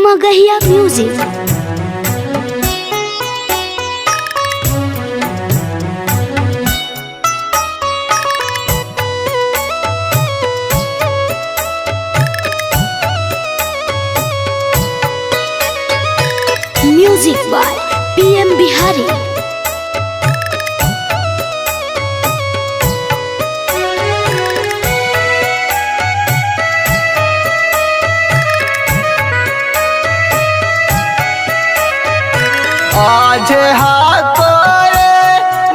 Magahiya music. Music by PM Bihari. आज हाथों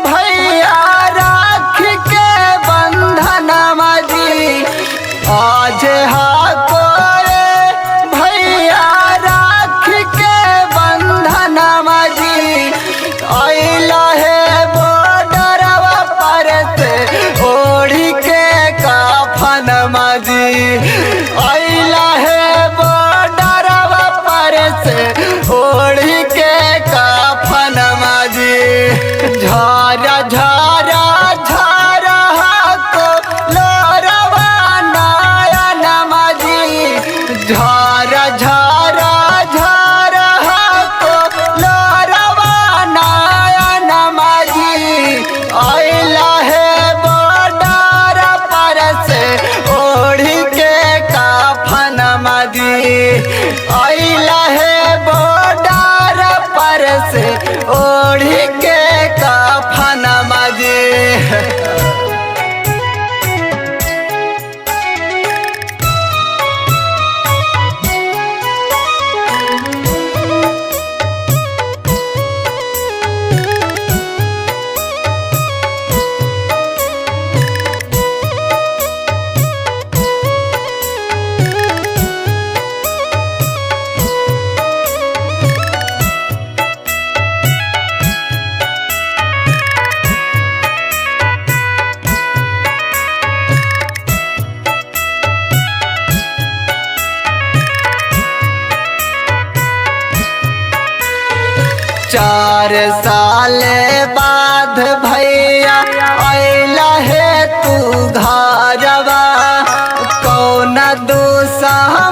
भैया राख के बंधन मजी, आज हाथों भैया राख के बंधन मजी, आइला है बॉर्डरवा पर से ओढ़ी के कफन मजी, आइला है बॉर्डरवा पर से ओढ़ी के कफन मजी। झारा झारा झारा हाको लोरवा नयन मजी, झारा झारा झारा हाको लोरवा नयन मजी, आइला है बॉर्डर पर से ओढ़ी के कफन मजी, आइला है बॉर्डर पर से ओढ़ी के कफन मजी। चार साल बाद भैया आइला है तू घरवा, कौन दुश्मनमा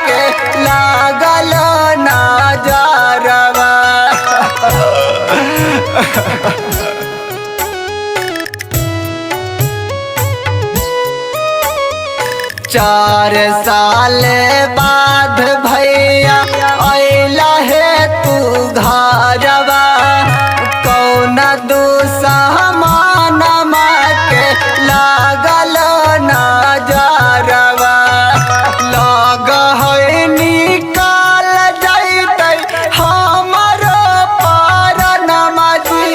के लागल नजरवा। चार साल बाद भैया आइला है तू घरवा, कौन दुश्मनमा के लागल नजरवा। लग है निकाल जैतै हमरो परन मजी,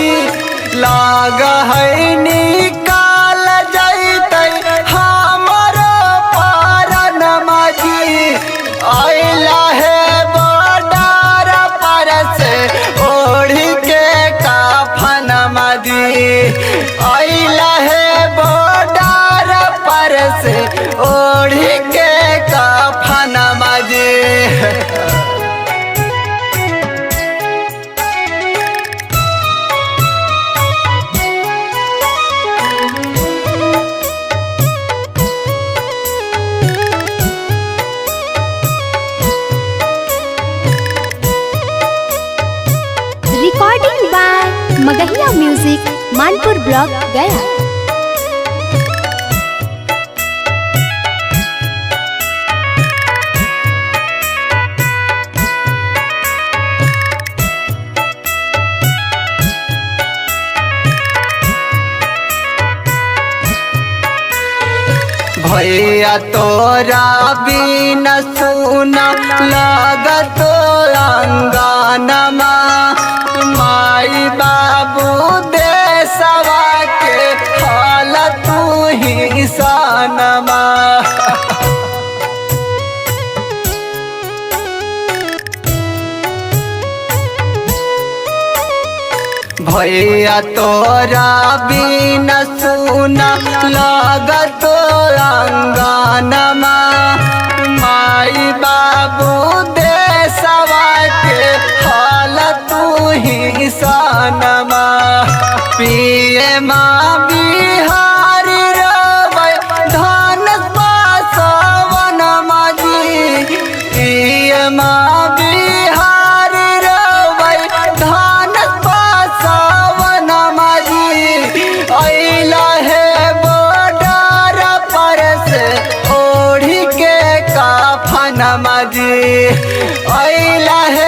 लग है निकाल जैतै हमरो परन मजी, आइला है बॉर्डर पर से ओढ़ी के कफन मजी, आइला है बॉर्डर पर से ओढ़ी के कफन मजी। Recording by Magahiya music, Manpur block, Gaya. भैया तोरा बिन सुना लागत अंगनमा, माई बाबू देशवा के हाल तू ही सनमा। भैया तोरा बिन सुना लागत अंगनमा, माई बाबू देशवा के हाल तू ही सनमा। PM बिहारी रवै धन पासवन मजी, बिहारी रोबै धान पासवन मजी अइला है बॉर्डर पर से ओढ़ी के काफन मजी अइला है